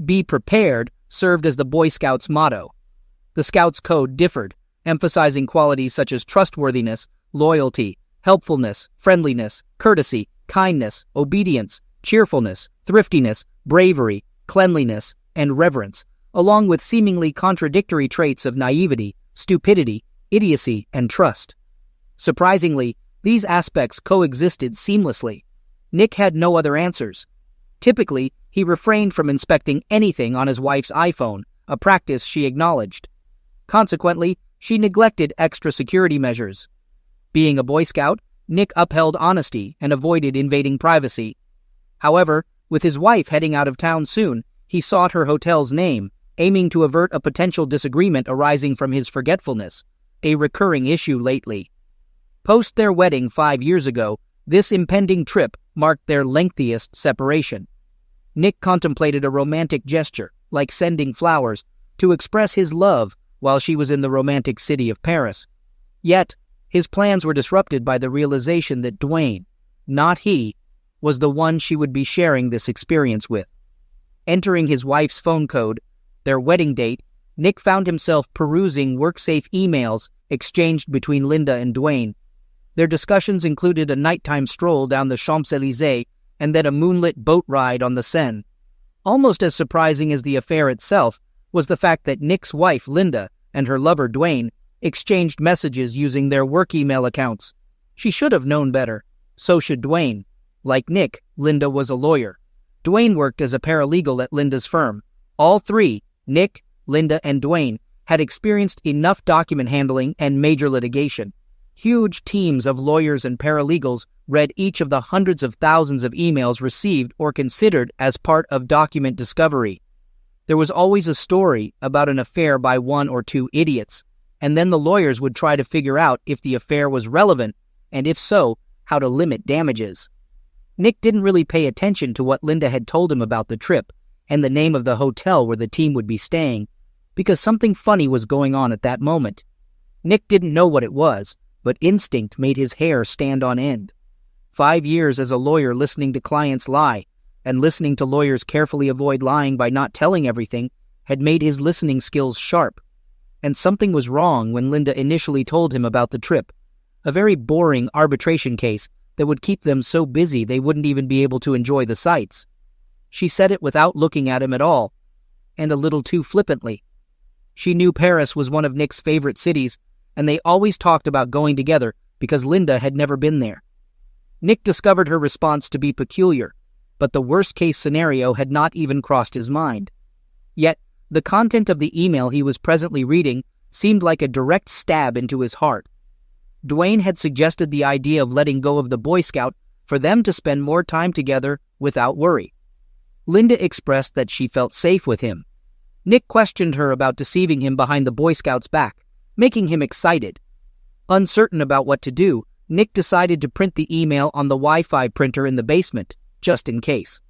"Be prepared" served as the Boy Scouts' motto. The Scouts' code differed, emphasizing qualities such as trustworthiness, loyalty, helpfulness, friendliness, courtesy, kindness, obedience, cheerfulness, thriftiness, bravery, cleanliness, and reverence, along with seemingly contradictory traits of naivety, stupidity, idiocy, and trust. Surprisingly, these aspects coexisted seamlessly. Nick had no other answers. Typically, he refrained from inspecting anything on his wife's iPhone, a practice she acknowledged. Consequently, she neglected extra security measures. Being a Boy Scout, Nick upheld honesty and avoided invading privacy. However, with his wife heading out of town soon, he sought her hotel's name, aiming to avert a potential disagreement arising from his forgetfulness, a recurring issue lately. Post their wedding 5 years ago, this impending trip marked their lengthiest separation. Nick contemplated a romantic gesture, like sending flowers, to express his love while she was in the romantic city of Paris. Yet, his plans were disrupted by the realization that Dwayne, not he, was the one she would be sharing this experience with. Entering his wife's phone code, their wedding date, Nick found himself perusing WorkSafe emails exchanged between Linda and Dwayne. Their discussions included a nighttime stroll down the Champs-Élysées and then a moonlit boat ride on the Seine. Almost as surprising as the affair itself was the fact that Nick's wife, Linda, and her lover, Dwayne, exchanged messages using their work email accounts. She should have known better. So should Dwayne. Like Nick, Linda was a lawyer. Dwayne worked as a paralegal at Linda's firm. All three, Nick, Linda, and Dwayne, had experienced enough document handling and major litigation. Huge teams of lawyers and paralegals read each of the hundreds of thousands of emails received or considered as part of document discovery. There was always a story about an affair by one or two idiots, and then the lawyers would try to figure out if the affair was relevant, and if so, how to limit damages. Nick didn't really pay attention to what Linda had told him about the trip and the name of the hotel where the team would be staying, because something funny was going on at that moment. Nick didn't know what it was, but instinct made his hair stand on end. 5 years as a lawyer listening to clients lie, and listening to lawyers carefully avoid lying by not telling everything, had made his listening skills sharp. And something was wrong when Linda initially told him about the trip, a very boring arbitration case that would keep them so busy they wouldn't even be able to enjoy the sights. She said it without looking at him at all, and a little too flippantly. She knew Paris was one of Nick's favorite cities, and they always talked about going together because Linda had never been there. Nick discovered her response to be peculiar, but the worst-case scenario had not even crossed his mind. Yet, the content of the email he was presently reading seemed like a direct stab into his heart. Dwayne had suggested the idea of letting go of the Boy Scout for them to spend more time together without worry. Linda expressed that she felt safe with him. Nick questioned her about deceiving him behind the Boy Scout's back, making him excited. Uncertain about what to do, Nick decided to print the email on the Wi-Fi printer in the basement, just in case.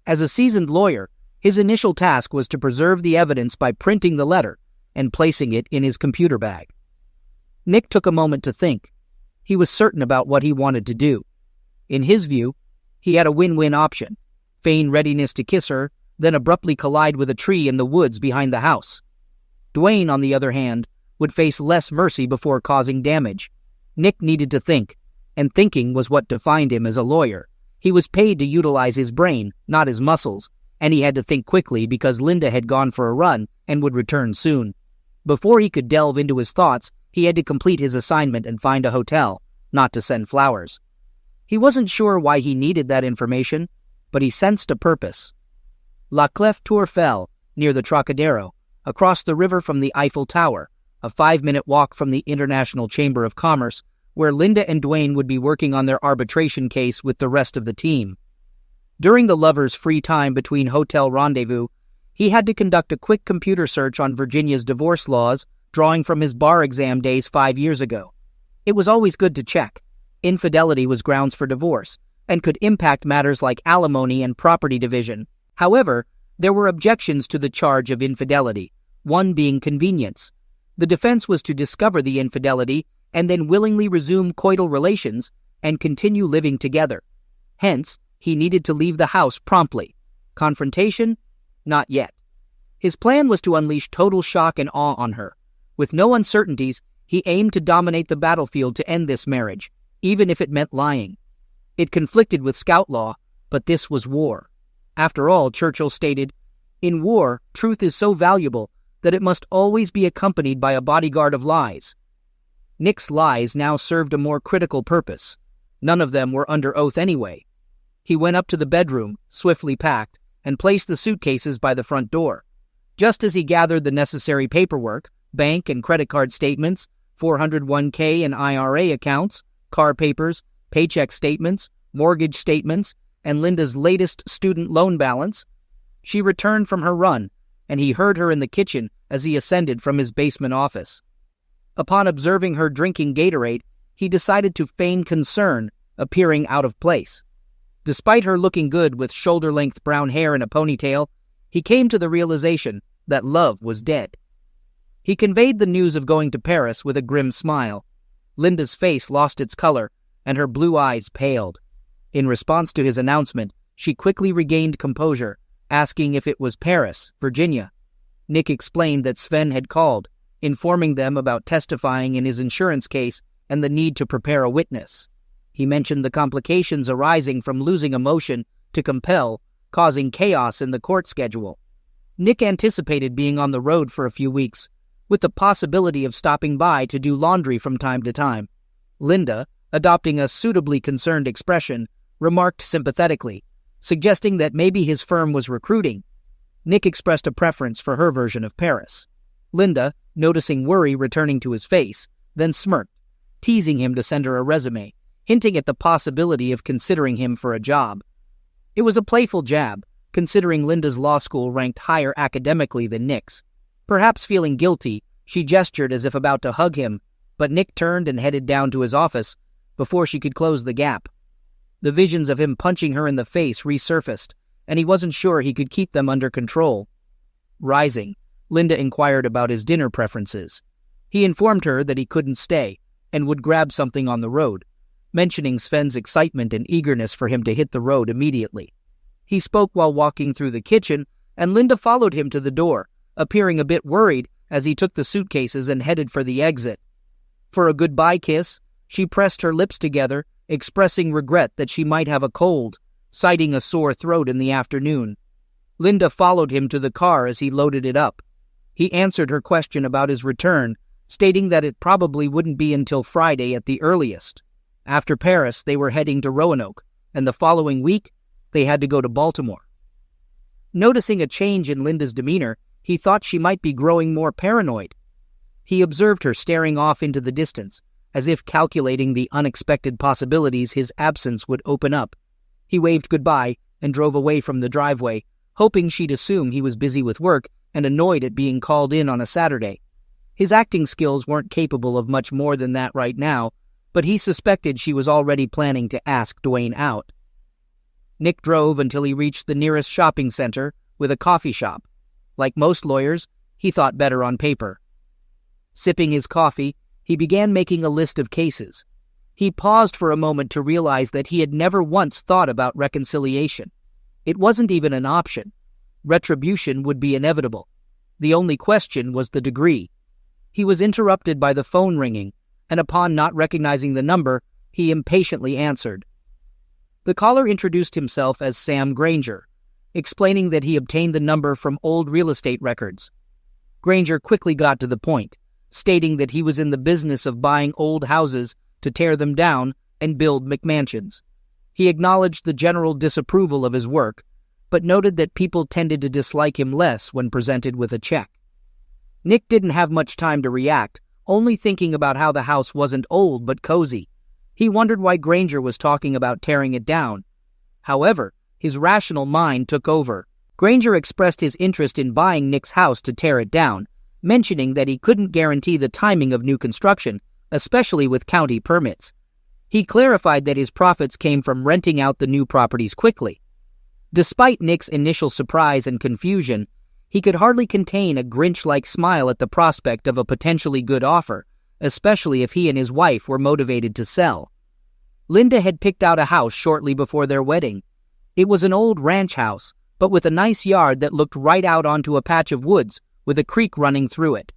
As a seasoned lawyer, his initial task was to preserve the evidence by printing the letter and placing it in his computer bag. Nick took a moment to think. He was certain about what he wanted to do. In his view, he had a win-win option: feign readiness to kiss her, then abruptly collide with a tree in the woods behind the house. Dwayne, on the other hand, would face less mercy before causing damage. Nick needed to think, and thinking was what defined him as a lawyer. He was paid to utilize his brain, not his muscles, and he had to think quickly because Linda had gone for a run and would return soon. Before he could delve into his thoughts, he had to complete his assignment and find a hotel, not to send flowers. He wasn't sure why he needed that information, but he sensed a purpose. La Clef Tourfel, near the Trocadero, across the river from the Eiffel Tower, a 5-minute walk from the International Chamber of Commerce, where Linda and Dwayne would be working on their arbitration case with the rest of the team. During the lovers' free time between hotel rendezvous, he had to conduct a quick computer search on Virginia's divorce laws, drawing from his bar exam days 5 years ago. It was always good to check. Infidelity was grounds for divorce, and could impact matters like alimony and property division. However, there were objections to the charge of infidelity, one being convenience. The defense was to discover the infidelity and then willingly resume coital relations and continue living together. Hence, he needed to leave the house promptly. Confrontation? Not yet. His plan was to unleash total shock and awe on her. With no uncertainties, he aimed to dominate the battlefield to end this marriage, even if it meant lying. It conflicted with Scout law, but this was war. After all, Churchill stated, "In war, truth is so valuable that it must always be accompanied by a bodyguard of lies." Nick's lies now served a more critical purpose. None of them were under oath anyway. He went up to the bedroom, swiftly packed, and placed the suitcases by the front door. Just as he gathered the necessary paperwork, bank and credit card statements, 401k and IRA accounts, car papers, paycheck statements, mortgage statements, and Linda's latest student loan balance, she returned from her run, and he heard her in the kitchen as he ascended from his basement office. Upon observing her drinking Gatorade, he decided to feign concern, appearing out of place. Despite her looking good with shoulder-length brown hair and a ponytail, he came to the realization that love was dead. He conveyed the news of going to Paris with a grim smile. Linda's face lost its color, and her blue eyes paled. In response to his announcement, she quickly regained composure, asking if it was Paris, Virginia. Nick explained that Sven had called, informing them about testifying in his insurance case and the need to prepare a witness. He mentioned the complications arising from losing a motion to compel, causing chaos in the court schedule. Nick anticipated being on the road for a few weeks, with the possibility of stopping by to do laundry from time to time. Linda, adopting a suitably concerned expression, remarked sympathetically, suggesting that maybe his firm was recruiting. Nick expressed a preference for her version of Paris. Linda, noticing worry returning to his face, then smirked, teasing him to send her a resume, hinting at the possibility of considering him for a job. It was a playful jab, considering Linda's law school ranked higher academically than Nick's. Perhaps feeling guilty, she gestured as if about to hug him, but Nick turned and headed down to his office before she could close the gap. The visions of him punching her in the face resurfaced, and he wasn't sure he could keep them under control. Rising, Linda inquired about his dinner preferences. He informed her that he couldn't stay and would grab something on the road, mentioning Sven's excitement and eagerness for him to hit the road immediately. He spoke while walking through the kitchen, and Linda followed him to the door, appearing a bit worried as he took the suitcases and headed for the exit. For a goodbye kiss, she pressed her lips together, expressing regret that she might have a cold, citing a sore throat in the afternoon. Linda followed him to the car as he loaded it up. He answered her question about his return, stating that it probably wouldn't be until Friday at the earliest. After Paris, they were heading to Roanoke, and the following week, they had to go to Baltimore. Noticing a change in Linda's demeanor, he thought she might be growing more paranoid. He observed her staring off into the distance, as if calculating the unexpected possibilities his absence would open up. He waved goodbye and drove away from the driveway, hoping she'd assume he was busy with work and annoyed at being called in on a Saturday. His acting skills weren't capable of much more than that right now, but he suspected she was already planning to ask Dwayne out. Nick drove until he reached the nearest shopping center with a coffee shop. Like most lawyers, he thought better on paper. Sipping his coffee, he began making a list of cases. He paused for a moment to realize that he had never once thought about reconciliation. It wasn't even an option. Retribution would be inevitable. The only question was the degree. He was interrupted by the phone ringing, and upon not recognizing the number, he impatiently answered. The caller introduced himself as Sam Granger, explaining that he obtained the number from old real estate records. Granger quickly got to the point, stating that he was in the business of buying old houses to tear them down and build McMansions. He acknowledged the general disapproval of his work, but noted that people tended to dislike him less when presented with a check. Nick didn't have much time to react, only thinking about how the house wasn't old but cozy. He wondered why Granger was talking about tearing it down. However, his rational mind took over. Granger expressed his interest in buying Nick's house to tear it down, mentioning that he couldn't guarantee the timing of new construction, especially with county permits. He clarified that his profits came from renting out the new properties quickly. Despite Nick's initial surprise and confusion, he could hardly contain a Grinch-like smile at the prospect of a potentially good offer, especially if he and his wife were motivated to sell. Linda had picked out a house shortly before their wedding. It was an old ranch house, but with a nice yard that looked right out onto a patch of woods with a creek running through it.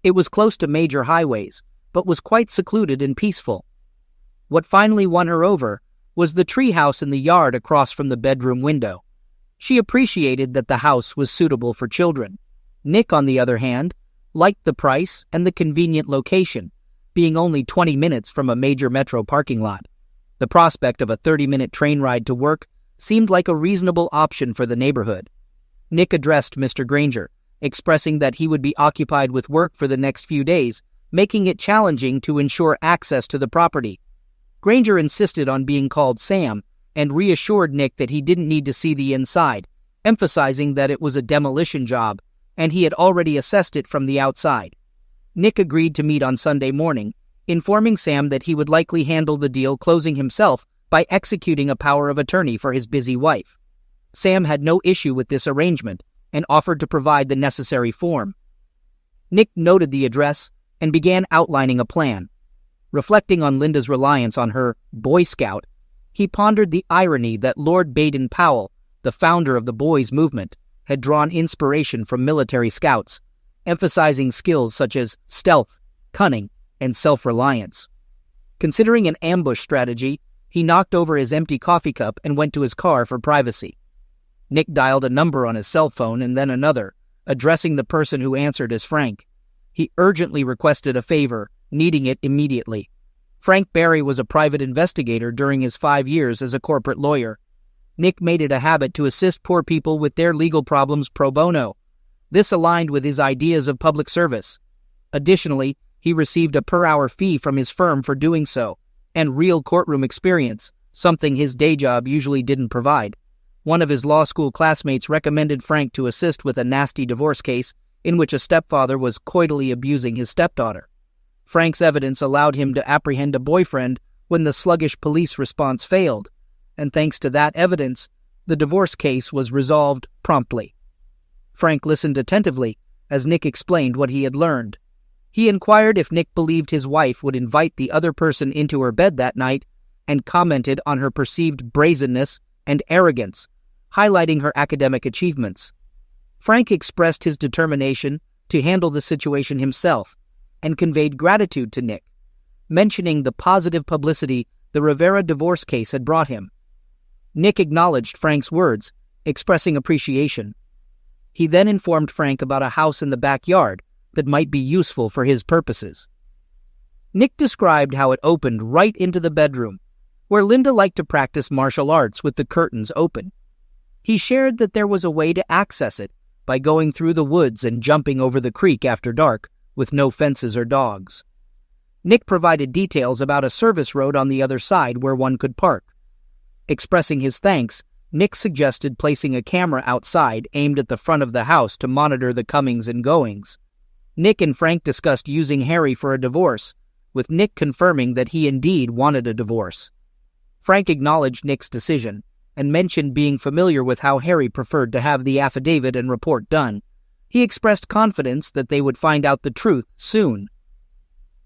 It was close to major highways, but was quite secluded and peaceful. What finally won her over was the treehouse in the yard across from the bedroom window. She appreciated that the house was suitable for children. Nick, on the other hand, liked the price and the convenient location, being only 20 minutes from a major metro parking lot. The prospect of a 30-minute train ride to work seemed like a reasonable option for the neighborhood. Nick addressed Mr. Granger, expressing that he would be occupied with work for the next few days, making it challenging to ensure access to the property. Granger insisted on being called Sam and reassured Nick that he didn't need to see the inside, emphasizing that it was a demolition job and he had already assessed it from the outside. Nick agreed to meet on Sunday morning, informing Sam that he would likely handle the deal closing himself by executing a power of attorney for his busy wife. Sam had no issue with this arrangement and offered to provide the necessary form. Nick noted the address and began outlining a plan. Reflecting on Linda's reliance on her Boy Scout, he pondered the irony that Lord Baden-Powell, the founder of the boys' movement, had drawn inspiration from military scouts, emphasizing skills such as stealth, cunning, and self-reliance. Considering an ambush strategy, he knocked over his empty coffee cup and went to his car for privacy. Nick dialed a number on his cell phone and then another, addressing the person who answered as Frank. He urgently requested a favor, needing it immediately. Frank Barry was a private investigator during his 5 years as a corporate lawyer. Nick made it a habit to assist poor people with their legal problems pro bono. This aligned with his ideas of public service. Additionally, he received a per-hour fee from his firm for doing so, and real courtroom experience, something his day job usually didn't provide. One of his law school classmates recommended Frank to assist with a nasty divorce case in which a stepfather was coitally abusing his stepdaughter. Frank's evidence allowed him to apprehend a boyfriend when the sluggish police response failed, and thanks to that evidence, the divorce case was resolved promptly. Frank listened attentively as Nick explained what he had learned. He inquired if Nick believed his wife would invite the other person into her bed that night and commented on her perceived brazenness and arrogance, highlighting her academic achievements. Frank expressed his determination to handle the situation himself and conveyed gratitude to Nick, mentioning the positive publicity the Rivera divorce case had brought him. Nick acknowledged Frank's words, expressing appreciation. He then informed Frank about a house in the backyard that might be useful for his purposes. Nick described how it opened right into the bedroom, where Linda liked to practice martial arts with the curtains open. He shared that there was a way to access it by going through the woods and jumping over the creek after dark with no fences or dogs. Nick provided details about a service road on the other side where one could park. Expressing his thanks, Nick suggested placing a camera outside aimed at the front of the house to monitor the comings and goings. Nick and Frank discussed using Harry for a divorce, with Nick confirming that he indeed wanted a divorce. Frank acknowledged Nick's decision and mentioned being familiar with how Harry preferred to have the affidavit and report done. He expressed confidence that they would find out the truth soon.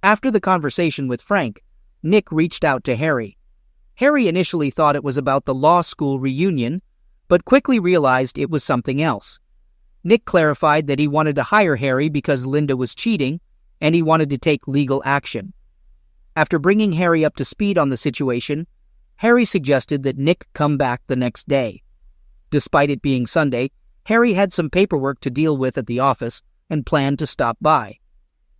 After the conversation with Frank, Nick reached out to Harry. Harry initially thought it was about the law school reunion, but quickly realized it was something else. Nick clarified that he wanted to hire Harry because Linda was cheating, and he wanted to take legal action. After bringing Harry up to speed on the situation, Harry suggested that Nick come back the next day. Despite it being Sunday, Harry had some paperwork to deal with at the office and planned to stop by.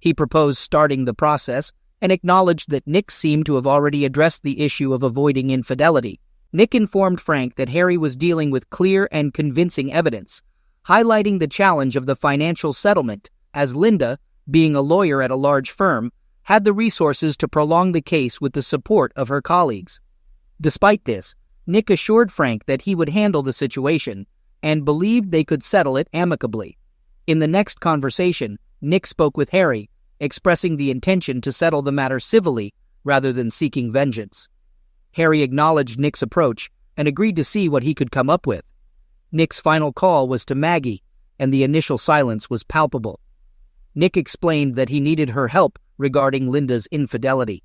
He proposed starting the process and acknowledged that Nick seemed to have already addressed the issue of avoiding infidelity. Nick informed Frank that Harry was dealing with clear and convincing evidence, highlighting the challenge of the financial settlement, as Linda, being a lawyer at a large firm, had the resources to prolong the case with the support of her colleagues. Despite this, Nick assured Frank that he would handle the situation and believed they could settle it amicably. In the next conversation, Nick spoke with Harry, expressing the intention to settle the matter civilly rather than seeking vengeance. Harry acknowledged Nick's approach and agreed to see what he could come up with. Nick's final call was to Maggie, and the initial silence was palpable. Nick explained that he needed her help regarding Linda's infidelity.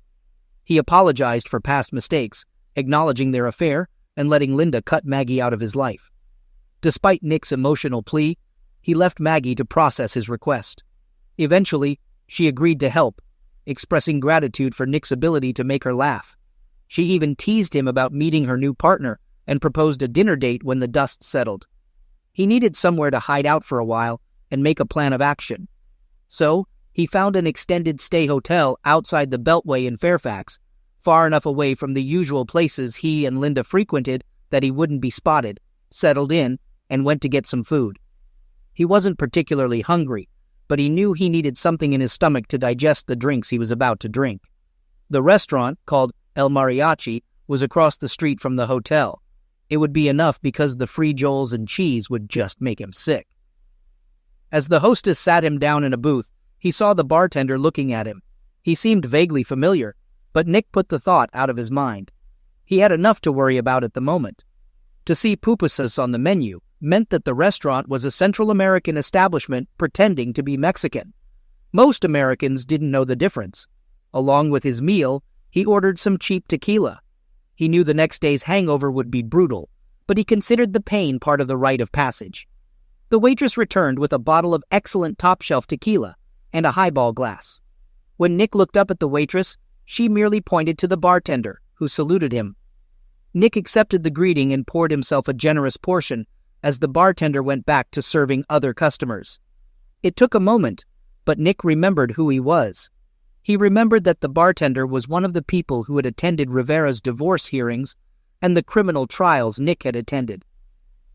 He apologized for past mistakes, acknowledging their affair and letting Linda cut Maggie out of his life. Despite Nick's emotional plea, he left Maggie to process his request. Eventually, she agreed to help, expressing gratitude for Nick's ability to make her laugh. She even teased him about meeting her new partner and proposed a dinner date when the dust settled. He needed somewhere to hide out for a while and make a plan of action. So, he found an extended stay hotel outside the Beltway in Fairfax, far enough away from the usual places he and Linda frequented that he wouldn't be spotted, settled in, and went to get some food. He wasn't particularly hungry, but he knew he needed something in his stomach to digest the drinks he was about to drink. The restaurant, called El Mariachi, was across the street from the hotel. It would be enough because the free Joels and cheese would just make him sick. As the hostess sat him down in a booth, he saw the bartender looking at him. He seemed vaguely familiar, but Nick put the thought out of his mind. He had enough to worry about at the moment. To see pupusas on the menu meant that the restaurant was a Central American establishment pretending to be Mexican. Most Americans didn't know the difference. Along with his meal, he ordered some cheap tequila. He knew the next day's hangover would be brutal, but he considered the pain part of the rite of passage. The waitress returned with a bottle of excellent top-shelf tequila and a highball glass. When Nick looked up at the waitress, she merely pointed to the bartender, who saluted him. Nick accepted the greeting and poured himself a generous portion as the bartender went back to serving other customers. It took a moment, but Nick remembered who he was. He remembered that the bartender was one of the people who had attended Rivera's divorce hearings and the criminal trials Nick had attended.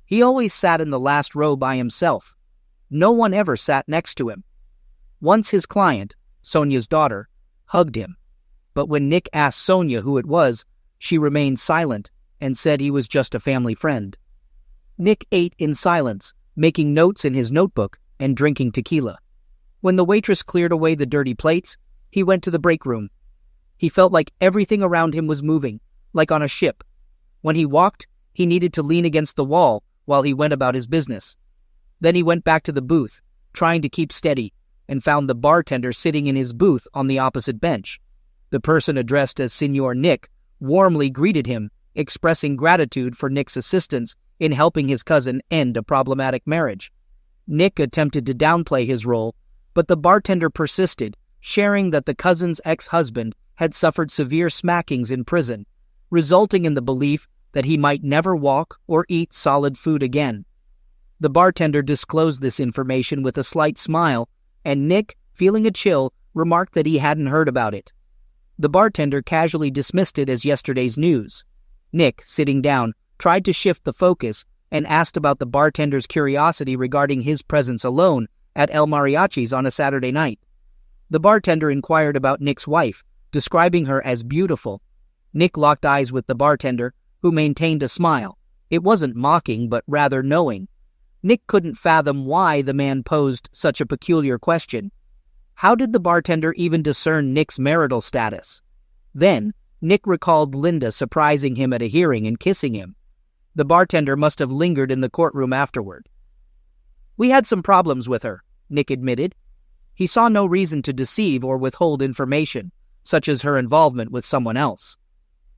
He always sat in the last row by himself. No one ever sat next to him. Once his client, Sonia's daughter, hugged him. But when Nick asked Sonia who it was, she remained silent and said he was just a family friend. Nick ate in silence, making notes in his notebook and drinking tequila. When the waitress cleared away the dirty plates, he went to the break room. He felt like everything around him was moving, like on a ship. When he walked, he needed to lean against the wall while he went about his business. Then he went back to the booth, trying to keep steady, and found the bartender sitting in his booth on the opposite bench. The person addressed as Senor Nick warmly greeted him, expressing gratitude for Nick's assistance in helping his cousin end a problematic marriage. Nick attempted to downplay his role, but the bartender persisted, sharing that the cousin's ex-husband had suffered severe smackings in prison, resulting in the belief that he might never walk or eat solid food again. The bartender disclosed this information with a slight smile, and Nick, feeling a chill, remarked that he hadn't heard about it. The bartender casually dismissed it as yesterday's news. Nick, sitting down, tried to shift the focus and asked about the bartender's curiosity regarding his presence alone at El Mariachi's on a Saturday night. The bartender inquired about Nick's wife, describing her as beautiful. Nick locked eyes with the bartender, who maintained a smile. It wasn't mocking, but rather knowing. Nick couldn't fathom why the man posed such a peculiar question. How did the bartender even discern Nick's marital status? Then, Nick recalled Linda surprising him at a hearing and kissing him. The bartender must have lingered in the courtroom afterward. "We had some problems with her," Nick admitted. He saw no reason to deceive or withhold information, such as her involvement with someone else.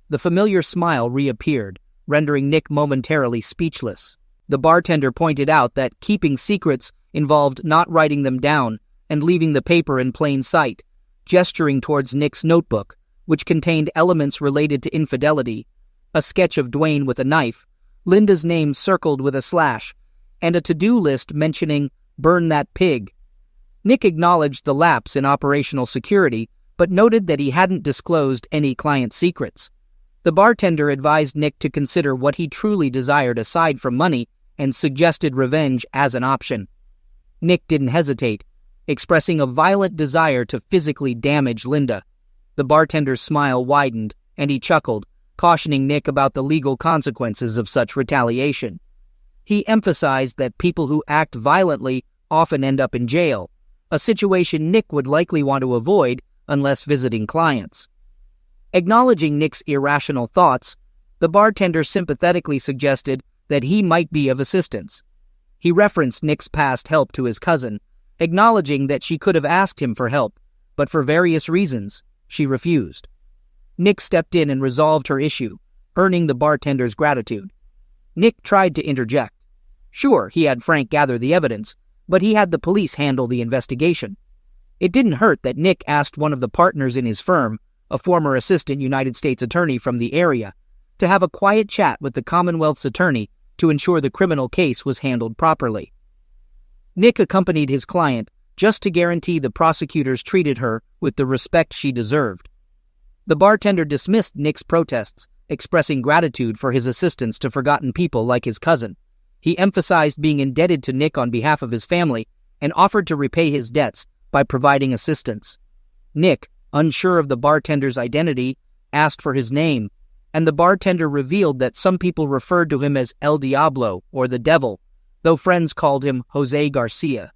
The familiar smile reappeared, rendering Nick momentarily speechless. The bartender pointed out that keeping secrets involved not writing them down and leaving the paper in plain sight, gesturing towards Nick's notebook, which contained elements related to infidelity, a sketch of Dwayne with a knife, Linda's name circled with a slash, and a to-do list mentioning "burn that pig." Nick acknowledged the lapse in operational security, but noted that he hadn't disclosed any client secrets. The bartender advised Nick to consider what he truly desired aside from money and suggested revenge as an option. Nick didn't hesitate, expressing a violent desire to physically damage Linda. The bartender's smile widened, and he chuckled, cautioning Nick about the legal consequences of such retaliation. He emphasized that people who act violently often end up in jail, a situation Nick would likely want to avoid unless visiting clients. Acknowledging Nick's irrational thoughts, the bartender sympathetically suggested that he might be of assistance. He referenced Nick's past help to his cousin, acknowledging that she could have asked him for help, but for various reasons, she refused. Nick stepped in and resolved her issue, earning the bartender's gratitude. Nick tried to interject. Sure, he had Frank gather the evidence, but he had the police handle the investigation. It didn't hurt that Nick asked one of the partners in his firm, a former assistant United States attorney from the area, to have a quiet chat with the Commonwealth's attorney to ensure the criminal case was handled properly. Nick accompanied his client just to guarantee the prosecutors treated her with the respect she deserved. The bartender dismissed Nick's protests, expressing gratitude for his assistance to forgotten people like his cousin. He emphasized being indebted to Nick on behalf of his family and offered to repay his debts by providing assistance. Nick, unsure of the bartender's identity, asked for his name, and the bartender revealed that some people referred to him as El Diablo, or the Devil, though friends called him Jose Garcia.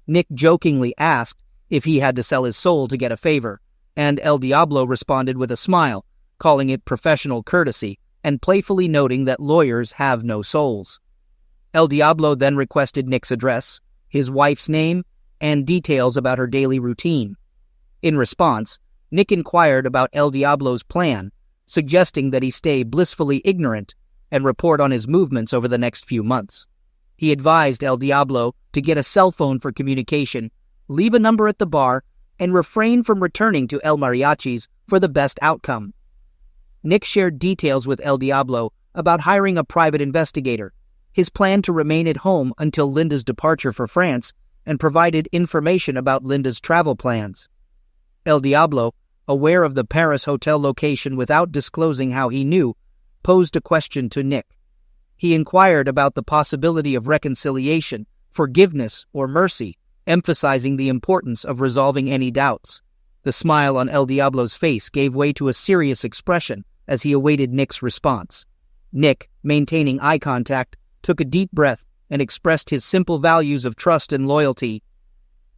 Nick jokingly asked if he had to sell his soul to get a favor, and El Diablo responded with a smile, calling it professional courtesy, and playfully noting that lawyers have no souls. El Diablo then requested Nick's address, his wife's name, and details about her daily routine. In response, Nick inquired about El Diablo's plan, suggesting that he stay blissfully ignorant and report on his movements over the next few months. He advised El Diablo to get a cell phone for communication, leave a number at the bar, and refrain from returning to El Mariachi's for the best outcome. Nick shared details with El Diablo about hiring a private investigator, his plan to remain at home until Linda's departure for France, and provided information about Linda's travel plans. El Diablo, aware of the Paris hotel location without disclosing how he knew, posed a question to Nick. He inquired about the possibility of reconciliation, forgiveness, or mercy, emphasizing the importance of resolving any doubts. The smile on El Diablo's face gave way to a serious expression as he awaited Nick's response. Nick, maintaining eye contact, took a deep breath and expressed his simple values of trust and loyalty.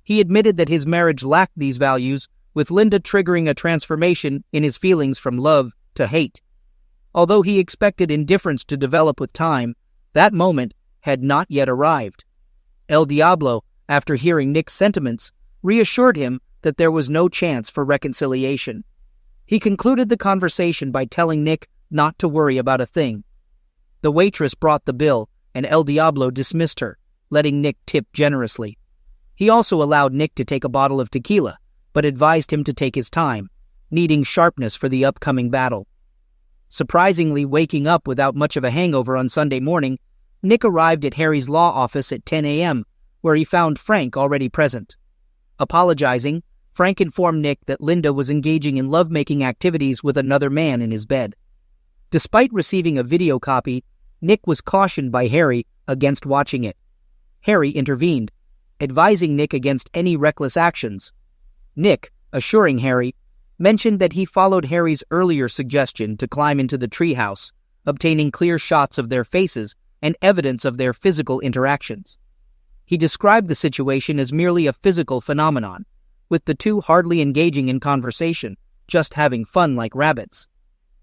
He admitted that his marriage lacked these values, with Linda triggering a transformation in his feelings from love to hate. Although he expected indifference to develop with time, that moment had not yet arrived. El Diablo, after hearing Nick's sentiments, reassured him that there was no chance for reconciliation. He concluded the conversation by telling Nick not to worry about a thing. The waitress brought the bill, and El Diablo dismissed her, letting Nick tip generously. He also allowed Nick to take a bottle of tequila, but advised him to take his time, needing sharpness for the upcoming battle. Surprisingly, waking up without much of a hangover on Sunday morning, Nick arrived at Harry's law office at 10 a.m., where he found Frank already present. Apologizing, Frank informed Nick that Linda was engaging in lovemaking activities with another man in his bed. Despite receiving a video copy, Nick was cautioned by Harry against watching it. Harry intervened, advising Nick against any reckless actions. Nick, assuring Harry, mentioned that he followed Harry's earlier suggestion to climb into the treehouse, obtaining clear shots of their faces and evidence of their physical interactions. He described the situation as merely a physical phenomenon, with the two hardly engaging in conversation, just having fun like rabbits.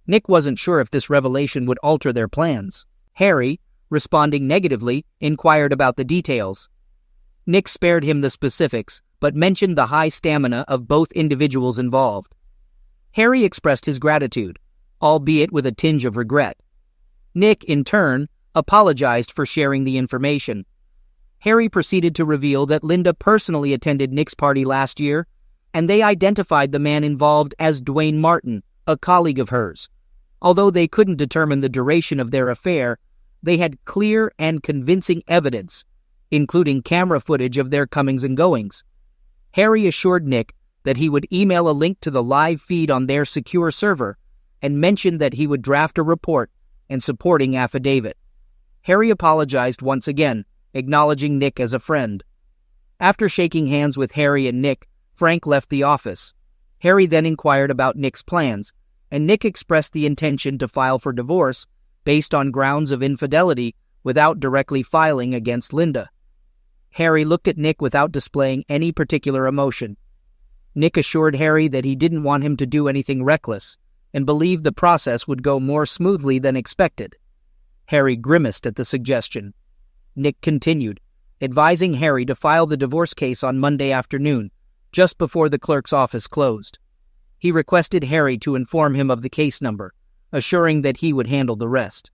Nick wasn't sure if this revelation would alter their plans. Harry, responding negatively, inquired about the details. Nick spared him the specifics, but mentioned the high stamina of both individuals involved. Harry expressed his gratitude, albeit with a tinge of regret. Nick, in turn, apologized for sharing the information. Harry proceeded to reveal that Linda personally attended Nick's party last year, and they identified the man involved as Dwayne Martin, a colleague of hers. Although they couldn't determine the duration of their affair, they had clear and convincing evidence, including camera footage of their comings and goings. Harry assured Nick that he would email a link to the live feed on their secure server and mentioned that he would draft a report and supporting affidavit. Harry apologized once again, acknowledging Nick as a friend. After shaking hands with Harry and Nick, Frank left the office. Harry then inquired about Nick's plans, and Nick expressed the intention to file for divorce based on grounds of infidelity without directly filing against Linda. Harry looked at Nick without displaying any particular emotion. Nick assured Harry that he didn't want him to do anything reckless and believed the process would go more smoothly than expected. Harry grimaced at the suggestion. Nick continued, advising Harry to file the divorce case on Monday afternoon, just before the clerk's office closed. He requested Harry to inform him of the case number, assuring that he would handle the rest.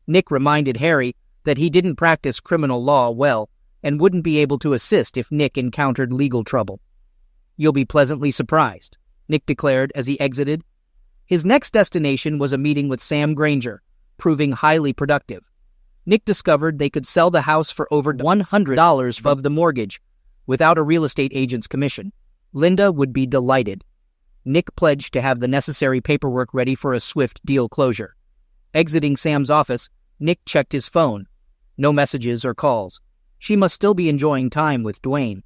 Nick reminded Harry that he didn't practice criminal law well and wouldn't be able to assist if Nick encountered legal trouble. "You'll be pleasantly surprised," Nick declared as he exited. His next destination was a meeting with Sam Granger, proving highly productive. Nick discovered they could sell the house for over $100 of the mortgage, without a real estate agent's commission. Linda would be delighted. Nick pledged to have the necessary paperwork ready for a swift deal closure. Exiting Sam's office, Nick checked his phone. No messages or calls. She must still be enjoying time with Dwayne.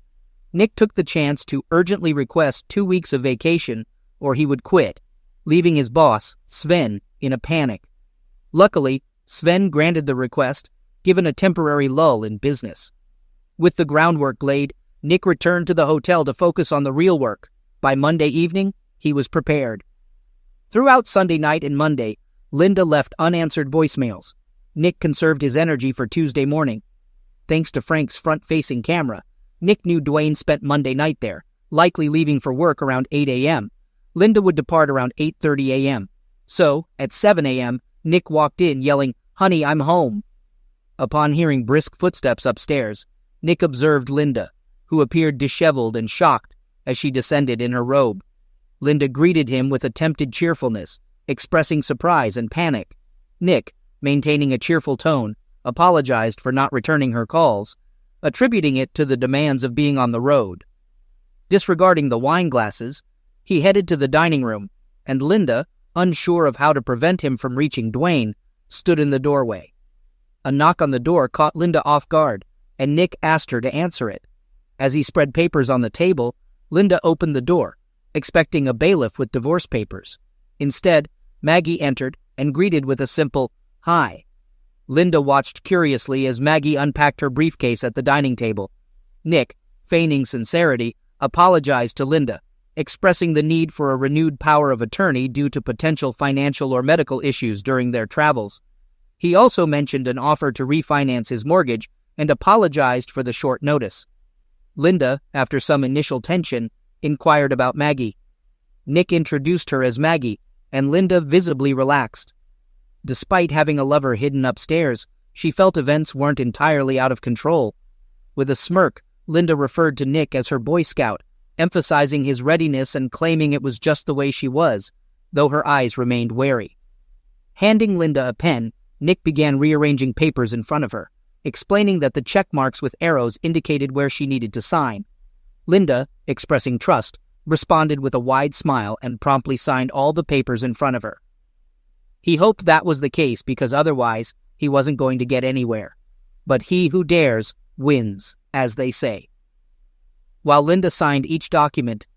Nick took the chance to urgently request 2 weeks of vacation, or he would quit, leaving his boss, Sven, in a panic. Luckily, Sven granted the request, given a temporary lull in business. With the groundwork laid, Nick returned to the hotel to focus on the real work. By Monday evening, he was prepared. Throughout Sunday night and Monday, Linda left unanswered voicemails. Nick conserved his energy for Tuesday morning. Thanks to Frank's front-facing camera, Nick knew Dwayne spent Monday night there, likely leaving for work around 8 a.m. Linda would depart around 8:30 a.m. So, at 7 a.m., Nick walked in yelling, "Honey, I'm home." Upon hearing brisk footsteps upstairs, Nick observed Linda, who appeared disheveled and shocked as she descended in her robe. Linda greeted him with attempted cheerfulness, expressing surprise and panic. Nick, maintaining a cheerful tone, apologized for not returning her calls, attributing it to the demands of being on the road. Disregarding the wine glasses, he headed to the dining room, and Linda, unsure of how to prevent him from reaching Dwayne, stood in the doorway. A knock on the door caught Linda off guard, and Nick asked her to answer it. As he spread papers on the table, Linda opened the door, expecting a bailiff with divorce papers. Instead, Maggie entered and greeted with a simple, "Hi." Linda watched curiously as Maggie unpacked her briefcase at the dining table. Nick, feigning sincerity, apologized to Linda, expressing the need for a renewed power of attorney due to potential financial or medical issues during their travels. He also mentioned an offer to refinance his mortgage and apologized for the short notice. Linda, after some initial tension, inquired about Maggie. Nick introduced her as Maggie, and Linda visibly relaxed. Despite having a lover hidden upstairs, she felt events weren't entirely out of control. With a smirk, Linda referred to Nick as her Boy Scout, emphasizing his readiness and claiming it was just the way she was, though her eyes remained wary. Handing Linda a pen, Nick began rearranging papers in front of her, explaining that the check marks with arrows indicated where she needed to sign. Linda, expressing trust, responded with a wide smile and promptly signed all the papers in front of her. He hoped that was the case because otherwise he wasn't going to get anywhere. But he who dares wins, as they say. While Linda signed each document,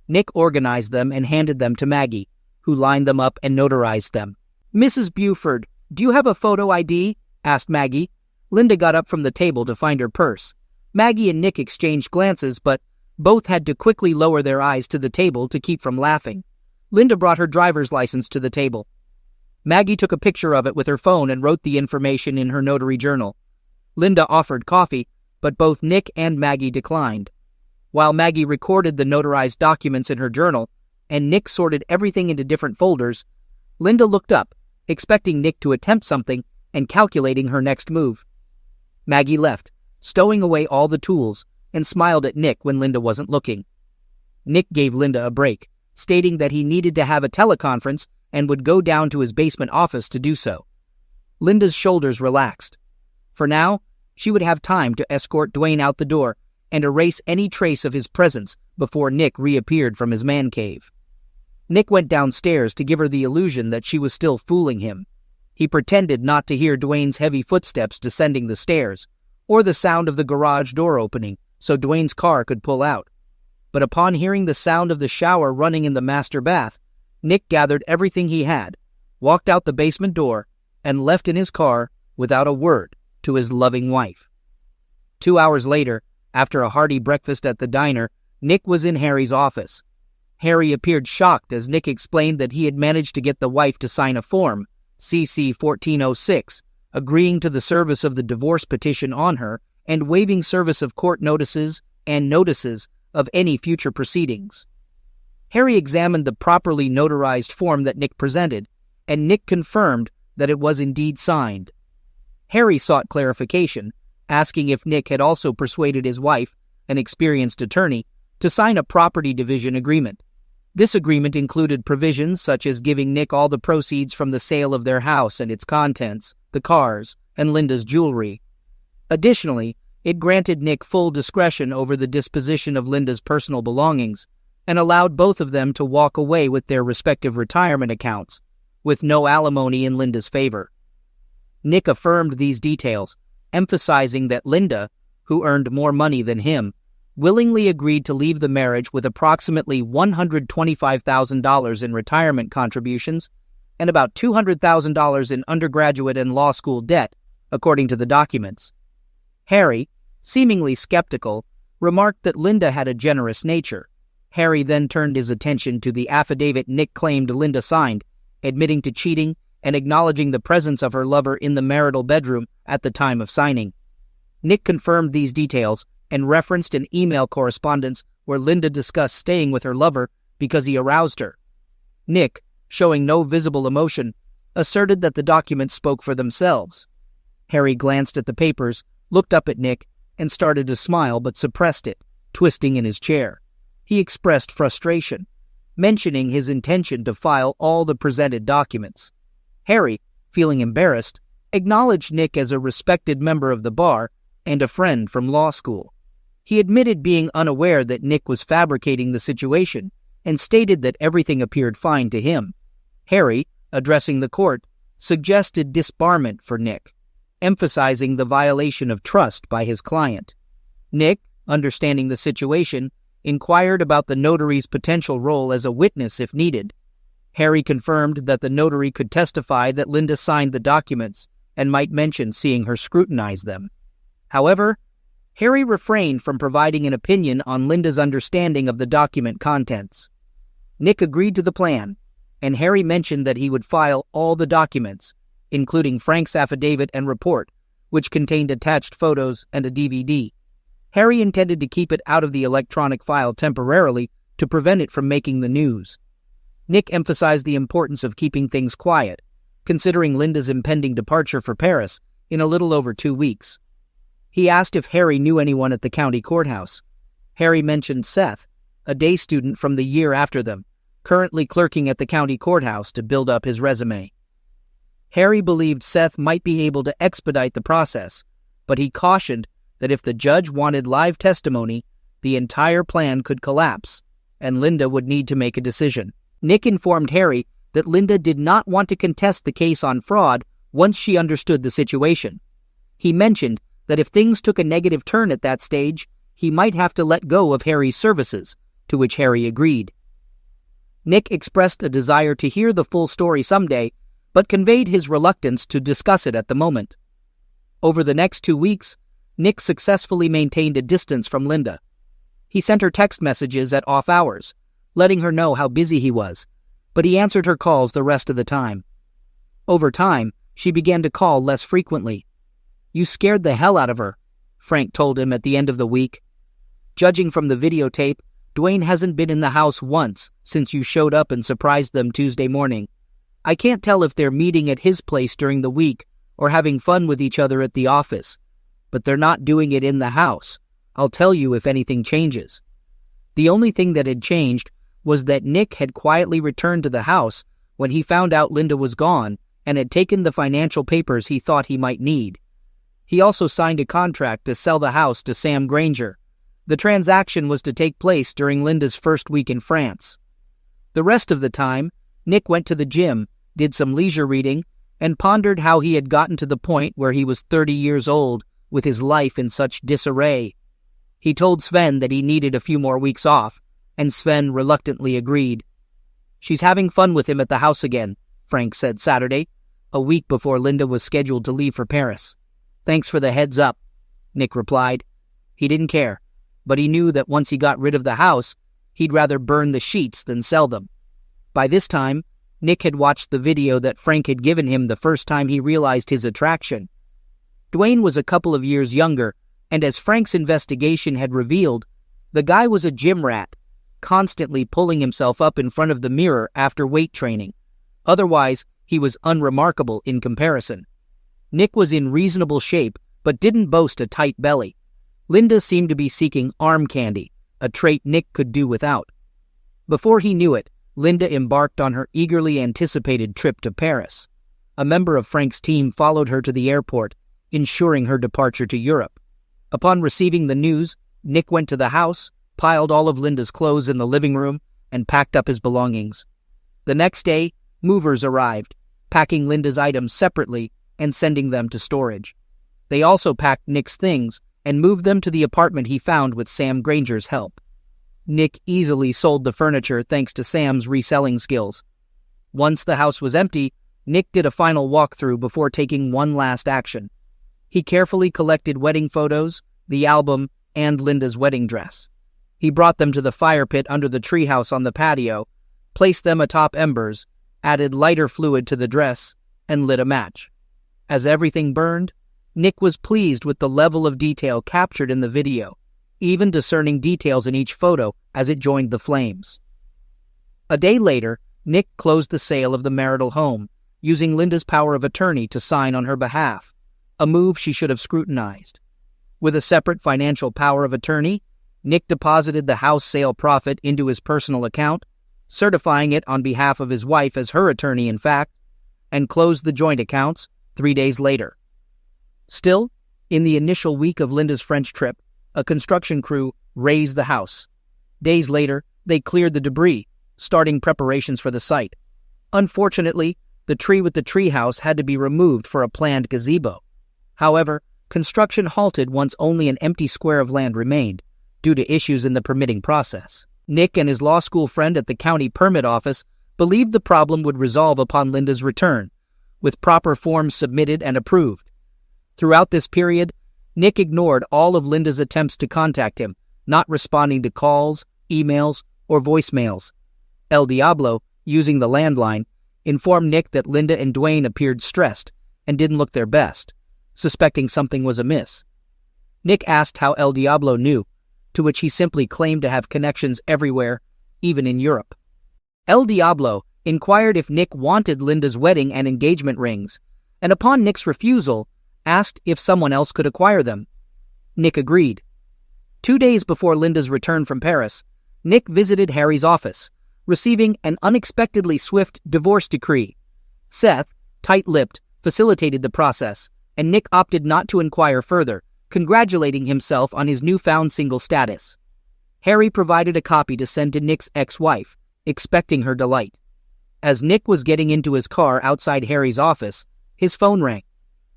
Nick organized them and handed them to Maggie, who lined them up and notarized them. "Mrs. Buford, do you have a photo ID?" asked Maggie. Linda got up from the table to find her purse. Maggie and Nick exchanged glances, but both had to quickly lower their eyes to the table to keep from laughing. Linda brought her driver's license to the table. Maggie took a picture of it with her phone and wrote the information in her notary journal. Linda offered coffee, but both Nick and Maggie declined. While Maggie recorded the notarized documents in her journal, and Nick sorted everything into different folders, Linda looked up, expecting Nick to attempt something and calculating her next move. Maggie left, stowing away all the tools, and smiled at Nick when Linda wasn't looking. Nick gave Linda a break, stating that he needed to have a teleconference and would go down to his basement office to do so. Linda's shoulders relaxed. For now, she would have time to escort Dwayne out the door and erase any trace of his presence before Nick reappeared from his man cave. Nick went downstairs to give her the illusion that she was still fooling him. He pretended not to hear Dwayne's heavy footsteps descending the stairs, or the sound of the garage door opening, so Dwayne's car could pull out. But upon hearing the sound of the shower running in the master bath, Nick gathered everything he had, walked out the basement door, and left in his car without a word to his loving wife. 2 hours later, after a hearty breakfast at the diner, Nick was in Harry's office. Harry appeared shocked as Nick explained that he had managed to get the wife to sign a form, CC 1406, agreeing to the service of the divorce petition on her and waiving service of court notices and notices of any future proceedings. Harry examined the properly notarized form that Nick presented, and Nick confirmed that it was indeed signed. Harry sought clarification, asking if Nick had also persuaded his wife, an experienced attorney, to sign a property division agreement. This agreement included provisions such as giving Nick all the proceeds from the sale of their house and its contents, the cars, and Linda's jewelry. Additionally, it granted Nick full discretion over the disposition of Linda's personal belongings and allowed both of them to walk away with their respective retirement accounts, with no alimony in Linda's favor. Nick affirmed these details, emphasizing that Linda, who earned more money than him, willingly agreed to leave the marriage with approximately $125,000 in retirement contributions and about $200,000 in undergraduate and law school debt, according to the documents. Harry, seemingly skeptical, remarked that Linda had a generous nature. Harry then turned his attention to the affidavit Nick claimed Linda signed, admitting to cheating and acknowledging the presence of her lover in the marital bedroom at the time of signing. Nick confirmed these details and referenced an email correspondence where Linda discussed staying with her lover because he aroused her. Nick, showing no visible emotion, asserted that the documents spoke for themselves. Harry glanced at the papers, looked up at Nick, and started to smile but suppressed it, twisting in his chair. He expressed frustration, mentioning his intention to file all the presented documents. Harry, feeling embarrassed, acknowledged Nick as a respected member of the bar and a friend from law school. He admitted being unaware that Nick was fabricating the situation and stated that everything appeared fine to him. Harry, addressing the court, suggested disbarment for Nick, emphasizing the violation of trust by his client. Nick, understanding the situation, inquired about the notary's potential role as a witness if needed. Harry confirmed that the notary could testify that Linda signed the documents and might mention seeing her scrutinize them. However, Harry refrained from providing an opinion on Linda's understanding of the document contents. Nick agreed to the plan, and Harry mentioned that he would file all the documents, including Frank's affidavit and report, which contained attached photos and a DVD. Harry intended to keep it out of the electronic file temporarily to prevent it from making the news. Nick emphasized the importance of keeping things quiet, considering Linda's impending departure for Paris in a little over 2 weeks. He asked if Harry knew anyone at the county courthouse. Harry mentioned Seth, a day student from the year after them, currently clerking at the county courthouse to build up his resume. Harry believed Seth might be able to expedite the process, but he cautioned that if the judge wanted live testimony, the entire plan could collapse, and Linda would need to make a decision. Nick informed Harry that Linda did not want to contest the case on fraud once she understood the situation. He mentioned that if things took a negative turn at that stage, he might have to let go of Harry's services, to which Harry agreed. Nick expressed a desire to hear the full story someday, but conveyed his reluctance to discuss it at the moment. Over the next 2 weeks, Nick successfully maintained a distance from Linda. He sent her text messages at off hours, letting her know how busy he was, but he answered her calls the rest of the time. Over time, she began to call less frequently. "You scared the hell out of her," Frank told him at the end of the week. "Judging from the videotape, Dwayne hasn't been in the house once since you showed up and surprised them Tuesday morning. I can't tell if they're meeting at his place during the week or having fun with each other at the office, but they're not doing it in the house. I'll tell you if anything changes." The only thing that had changed was that Nick had quietly returned to the house when he found out Linda was gone and had taken the financial papers he thought he might need. He also signed a contract to sell the house to Sam Granger. The transaction was to take place during Linda's first week in France. The rest of the time, Nick went to the gym, did some leisure reading, and pondered how he had gotten to the point where he was 30 years old with his life in such disarray. He told Sven that he needed a few more weeks off, and Sven reluctantly agreed. "She's having fun with him at the house again," Frank said Saturday, a week before Linda was scheduled to leave for Paris. "Thanks for the heads up," Nick replied. He didn't care, but he knew that once he got rid of the house, he'd rather burn the sheets than sell them. By this time, Nick had watched the video that Frank had given him the first time he realized his attraction. Dwayne was a couple of years younger, and as Frank's investigation had revealed, the guy was a gym rat, constantly pulling himself up in front of the mirror after weight training. Otherwise, he was unremarkable in comparison. Nick was in reasonable shape, but didn't boast a tight belly. Linda seemed to be seeking arm candy, a trait Nick could do without. Before he knew it, Linda embarked on her eagerly anticipated trip to Paris. A member of Frank's team followed her to the airport, ensuring her departure to Europe. Upon receiving the news, Nick went to the house, piled all of Linda's clothes in the living room, and packed up his belongings. The next day, movers arrived, packing Linda's items separately and sending them to storage. They also packed Nick's things and moved them to the apartment he found with Sam Granger's help. Nick easily sold the furniture thanks to Sam's reselling skills. Once the house was empty, Nick did a final walkthrough before taking one last action. He carefully collected wedding photos, the album, and Linda's wedding dress. He brought them to the fire pit under the treehouse on the patio, placed them atop embers, added lighter fluid to the dress, and lit a match. As everything burned, Nick was pleased with the level of detail captured in the video, even discerning details in each photo as it joined the flames. A day later, Nick closed the sale of the marital home, using Linda's power of attorney to sign on her behalf, a move she should have scrutinized. With a separate financial power of attorney, Nick deposited the house sale profit into his personal account, certifying it on behalf of his wife as her attorney in fact, and closed the joint accounts 3 days later. Still, in the initial week of Linda's French trip, a construction crew razed the house. Days later, they cleared the debris, starting preparations for the site. Unfortunately, the tree with the treehouse had to be removed for a planned gazebo. However, construction halted once only an empty square of land remained, due to issues in the permitting process. Nick and his law school friend at the county permit office believed the problem would resolve upon Linda's return, with proper forms submitted and approved. Throughout this period, Nick ignored all of Linda's attempts to contact him, not responding to calls, emails, or voicemails. El Diablo, using the landline, informed Nick that Linda and Dwayne appeared stressed and didn't look their best, suspecting something was amiss. Nick asked how El Diablo knew, to which he simply claimed to have connections everywhere, even in Europe. El Diablo inquired if Nick wanted Linda's wedding and engagement rings, and upon Nick's refusal, asked if someone else could acquire them. Nick agreed. 2 days before Linda's return from Paris, Nick visited Harry's office, receiving an unexpectedly swift divorce decree. Seth, tight-lipped, facilitated the process, and Nick opted not to inquire further, congratulating himself on his newfound single status. Harry provided a copy to send to Nick's ex-wife, expecting her delight. As Nick was getting into his car outside Harry's office, his phone rang.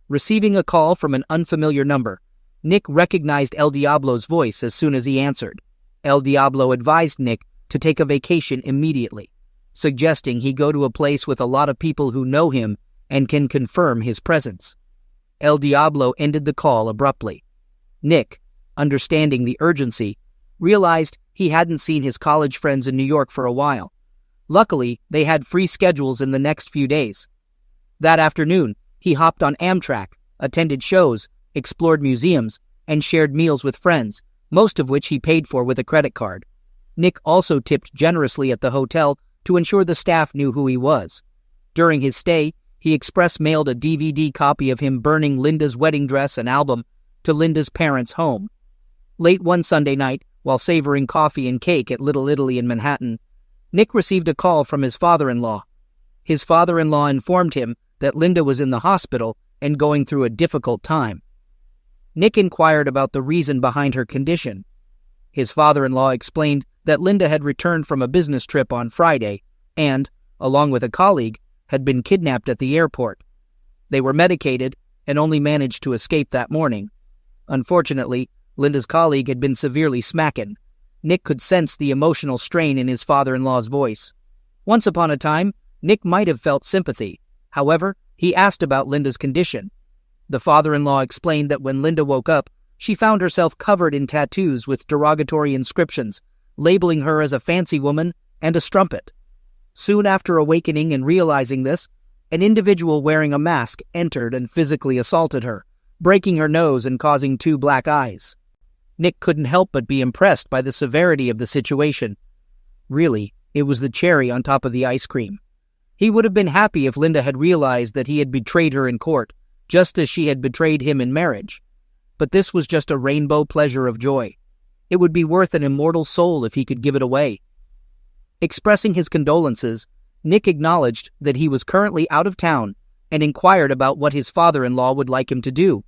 Receiving a call from an unfamiliar number, Nick recognized El Diablo's voice as soon as he answered. El Diablo advised Nick to take a vacation immediately, suggesting he go to a place with a lot of people who know him and can confirm his presence. El Diablo ended the call abruptly. Nick, understanding the urgency, realized he hadn't seen his college friends in New York for a while. Luckily, they had free schedules in the next few days. That afternoon, he hopped on Amtrak, attended shows, explored museums, and shared meals with friends, most of which he paid for with a credit card. Nick also tipped generously at the hotel to ensure the staff knew who he was. During his stay, he express-mailed a DVD copy of him burning Linda's wedding dress and album to Linda's parents' home. Late one Sunday night, while savoring coffee and cake at Little Italy in Manhattan, Nick received a call from his father-in-law. His father-in-law informed him that Linda was in the hospital and going through a difficult time. Nick inquired about the reason behind her condition. His father-in-law explained that Linda had returned from a business trip on Friday and, along with a colleague, had been kidnapped at the airport. They were medicated and only managed to escape that morning. Unfortunately, Linda's colleague had been severely smackened. Nick could sense the emotional strain in his father-in-law's voice. Once upon a time, Nick might have felt sympathy. However, he asked about Linda's condition. The father-in-law explained that when Linda woke up, she found herself covered in tattoos with derogatory inscriptions, labeling her as a fancy woman and a strumpet. Soon after awakening and realizing this, an individual wearing a mask entered and physically assaulted her, breaking her nose and causing 2 black eyes. Nick couldn't help but be impressed by the severity of the situation. Really, it was the cherry on top of the ice cream. He would have been happy if Linda had realized that he had betrayed her in court, just as she had betrayed him in marriage. But this was just a rainbow pleasure of joy. It would be worth an immortal soul if he could give it away. Expressing his condolences, Nick acknowledged that he was currently out of town and inquired about what his father-in-law would like him to do.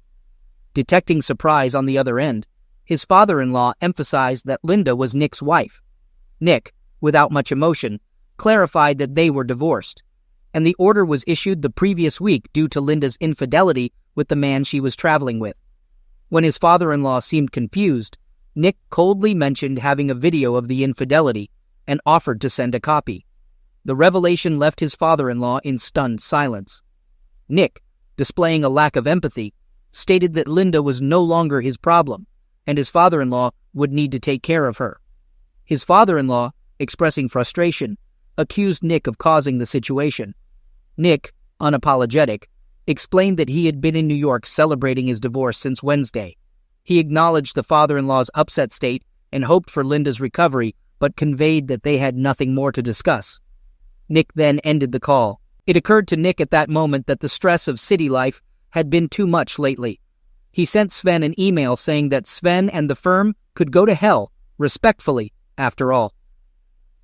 Detecting surprise on the other end, his father-in-law emphasized that Linda was Nick's wife. Nick, without much emotion, clarified that they were divorced, and the order was issued the previous week due to Linda's infidelity with the man she was traveling with. When his father-in-law seemed confused, Nick coldly mentioned having a video of the infidelity and offered to send a copy. The revelation left his father-in-law in stunned silence. Nick, displaying a lack of empathy, stated that Linda was no longer his problem, and his father-in-law would need to take care of her. His father-in-law, expressing frustration, accused Nick of causing the situation. Nick, unapologetic, explained that he had been in New York celebrating his divorce since Wednesday. He acknowledged the father-in-law's upset state and hoped for Linda's recovery, but conveyed that they had nothing more to discuss. Nick then ended the call. It occurred to Nick at that moment that the stress of city life had been too much lately. He sent Sven an email saying that Sven and the firm could go to hell, respectfully, after all.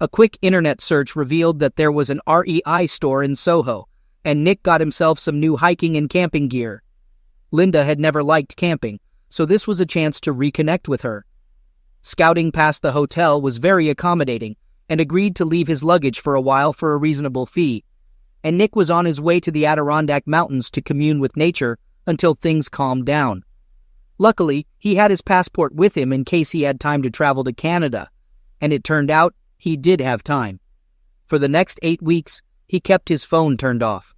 A quick internet search revealed that there was an REI store in Soho, and Nick got himself some new hiking and camping gear. Linda had never liked camping, so this was a chance to reconnect with her. Scouting past the hotel was very accommodating, and agreed to leave his luggage for a while for a reasonable fee, and Nick was on his way to the Adirondack Mountains to commune with nature until things calmed down. Luckily, he had his passport with him in case he had time to travel to Canada, and it turned out he did have time. For the next 8 weeks, he kept his phone turned off.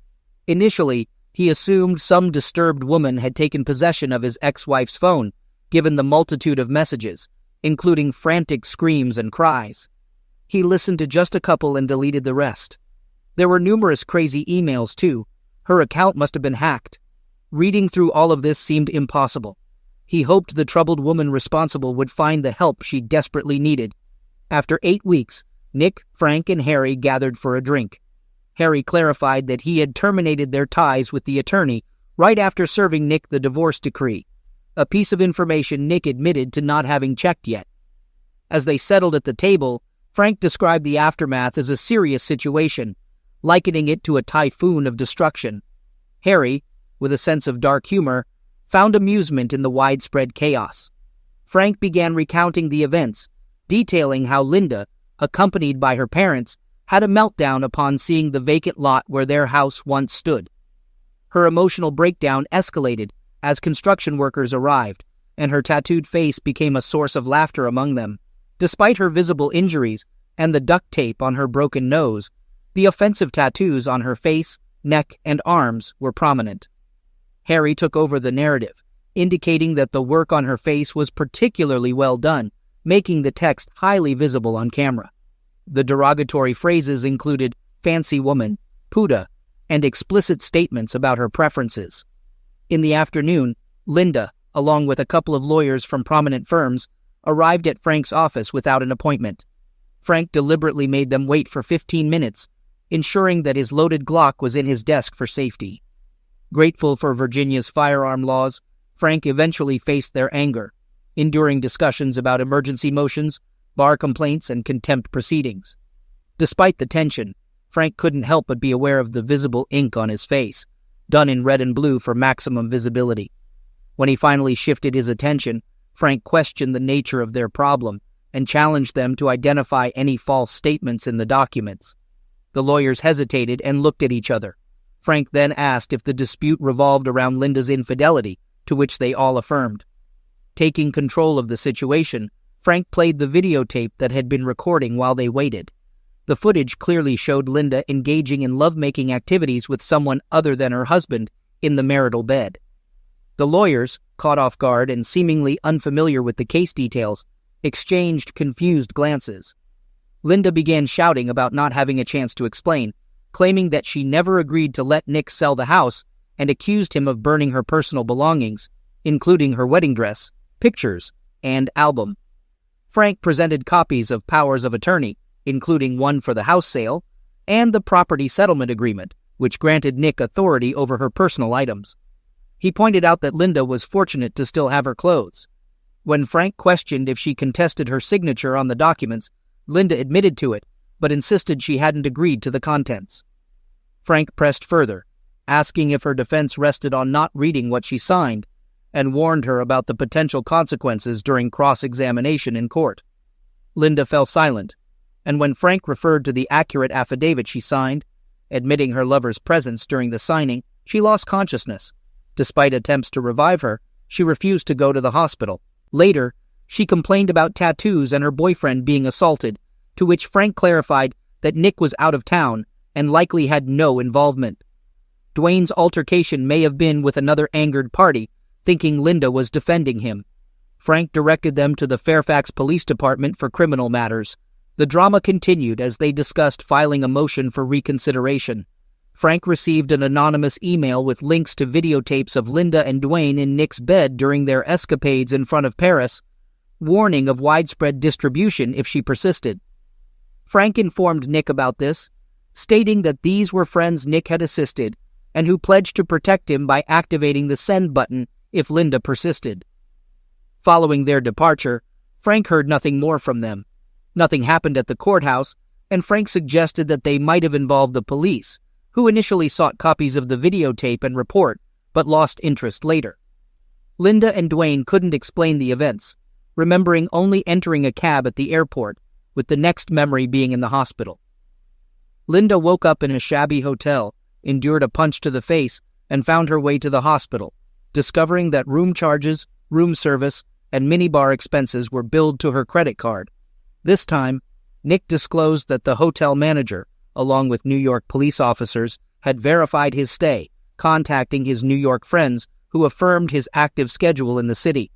Initially, he assumed some disturbed woman had taken possession of his ex-wife's phone, given the multitude of messages, including frantic screams and cries. He listened to just a couple and deleted the rest. There were numerous crazy emails, too. Her account must have been hacked. Reading through all of this seemed impossible. He hoped the troubled woman responsible would find the help she desperately needed. After 8 weeks, Nick, Frank, and Harry gathered for a drink. Harry clarified that he had terminated their ties with the attorney right after serving Nick the divorce decree, a piece of information Nick admitted to not having checked yet. As they settled at the table, Frank described the aftermath as a serious situation, likening it to a typhoon of destruction. Harry, with a sense of dark humor, found amusement in the widespread chaos. Frank began recounting the events, detailing how Linda, accompanied by her parents, had a meltdown upon seeing the vacant lot where their house once stood. Her emotional breakdown escalated as construction workers arrived, and her tattooed face became a source of laughter among them. Despite her visible injuries and the duct tape on her broken nose, the offensive tattoos on her face, neck, and arms were prominent. Harry took over the narrative, indicating that the work on her face was particularly well done, making the text highly visible on camera. The derogatory phrases included fancy woman, puta, and explicit statements about her preferences. In the afternoon, Linda, along with a couple of lawyers from prominent firms, arrived at Frank's office without an appointment. Frank deliberately made them wait for 15 minutes, ensuring that his loaded Glock was in his desk for safety. Grateful for Virginia's firearm laws, Frank eventually faced their anger, enduring discussions about emergency motions, bar complaints, and contempt proceedings. Despite the tension, Frank couldn't help but be aware of the visible ink on his face, done in red and blue for maximum visibility. When he finally shifted his attention, Frank questioned the nature of their problem and challenged them to identify any false statements in the documents. The lawyers hesitated and looked at each other. Frank then asked if the dispute revolved around Linda's infidelity, to which they all affirmed. Taking control of the situation, Frank played the videotape that had been recording while they waited. The footage clearly showed Linda engaging in lovemaking activities with someone other than her husband in the marital bed. The lawyers, caught off guard and seemingly unfamiliar with the case details, exchanged confused glances. Linda began shouting about not having a chance to explain, claiming that she never agreed to let Nick sell the house and accused him of burning her personal belongings, including her wedding dress, pictures, and album. Frank presented copies of powers of attorney, including one for the house sale, and the property settlement agreement, which granted Nick authority over her personal items. He pointed out that Linda was fortunate to still have her clothes. When Frank questioned if she contested her signature on the documents, Linda admitted to it, but insisted she hadn't agreed to the contents. Frank pressed further, asking if her defense rested on not reading what she signed, and warned her about the potential consequences during cross-examination in court. Linda fell silent, and when Frank referred to the accurate affidavit she signed, admitting her lover's presence during the signing, she lost consciousness. Despite attempts to revive her, she refused to go to the hospital. Later, she complained about tattoos and her boyfriend being assaulted, to which Frank clarified that Nick was out of town and likely had no involvement. Dwayne's altercation may have been with another angered party, thinking Linda was defending him. Frank directed them to the Fairfax Police Department for criminal matters. The drama continued as they discussed filing a motion for reconsideration. Frank received an anonymous email with links to videotapes of Linda and Dwayne in Nick's bed during their escapades in front of Paris, warning of widespread distribution if she persisted. Frank informed Nick about this, stating that these were friends Nick had assisted and who pledged to protect him by activating the send button if Linda persisted. Following their departure, Frank heard nothing more from them. Nothing happened at the courthouse, and Frank suggested that they might have involved the police, who initially sought copies of the videotape and report, but lost interest later. Linda and Dwayne couldn't explain the events, remembering only entering a cab at the airport, with the next memory being in the hospital. Linda woke up in a shabby hotel, endured a punch to the face, and found her way to the hospital, discovering that room charges, room service, and minibar expenses were billed to her credit card. This time, Nick disclosed that the hotel manager, along with New York police officers, had verified his stay, contacting his New York friends who affirmed his active schedule in the city.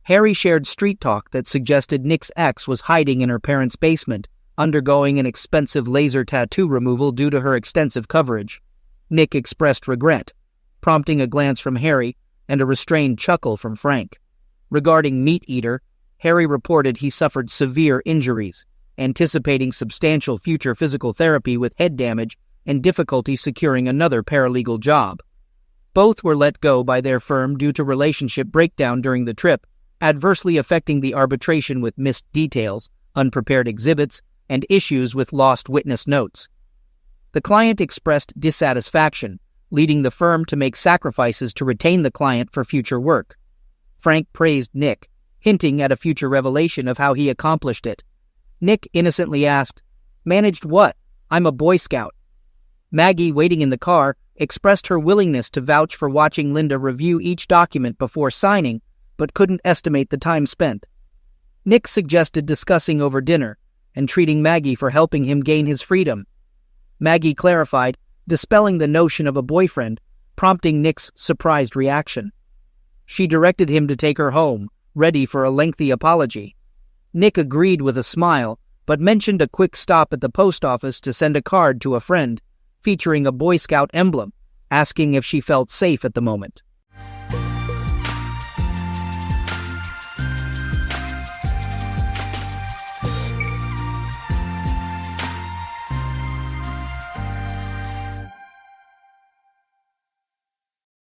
Harry shared street talk that suggested Nick's ex was hiding in her parents' basement, undergoing an expensive laser tattoo removal due to her extensive coverage. Nick expressed regret, prompting a glance from Harry and a restrained chuckle from Frank. Regarding Meat Eater, Harry reported he suffered severe injuries, anticipating substantial future physical therapy with head damage and difficulty securing another paralegal job. Both were let go by their firm due to relationship breakdown during the trip, adversely affecting the arbitration with missed details, unprepared exhibits, and issues with lost witness notes. The client expressed dissatisfaction, leading the firm to make sacrifices to retain the client for future work. Frank praised Nick, hinting at a future revelation of how he accomplished it. Nick innocently asked, "Managed what? I'm a Boy Scout." Maggie, waiting in the car, expressed her willingness to vouch for watching Linda review each document before signing, but couldn't estimate the time spent. Nick suggested discussing over dinner and treating Maggie for helping him gain his freedom. Maggie clarified, dispelling the notion of a boyfriend, prompting Nick's surprised reaction. She directed him to take her home, ready for a lengthy apology. Nick agreed with a smile, but mentioned a quick stop at the post office to send a card to a friend, featuring a Boy Scout emblem, asking if she felt safe at the moment.